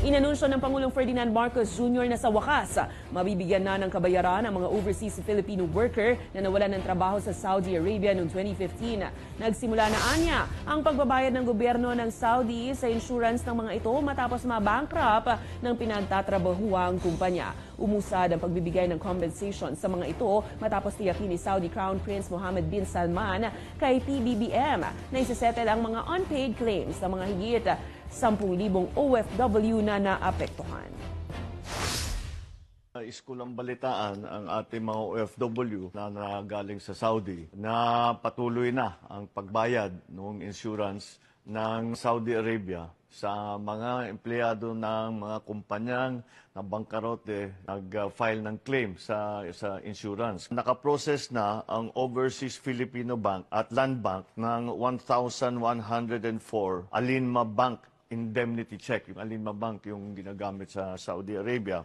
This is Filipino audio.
Inanunsyo ng Pangulong Ferdinand Marcos Jr. na sa wakas, mabibigyan na ng kabayaran ang mga overseas Filipino worker na nawalan ng trabaho sa Saudi Arabia noong 2015. Nagsimula na anya ang pagbabayad ng gobyerno ng Saudi sa insurance ng mga ito matapos ma-bankrupt ng pinagtatrabahuang kumpanya. Umusad ang pagbibigay ng compensation sa mga ito matapos tiyakin ni Saudi Crown Prince Mohammed bin Salman kay PBBM na isisettle ang mga unpaid claims ng mga higit 10,000 OFW na naapektuhan. Iskulang balitaan ang ating mga OFW na nagaling sa Saudi na patuloy na ang pagbayad ng insurance ng Saudi Arabia sa mga empleyado ng mga kumpanyang na bangkarote nag-file ng claim sa insurance. Nakaprocess na ang Overseas Filipino Bank at Land Bank ng 1,104 Alinma Bank indemnity check. Yung Alinma Bank yung ginagamit sa Saudi Arabia.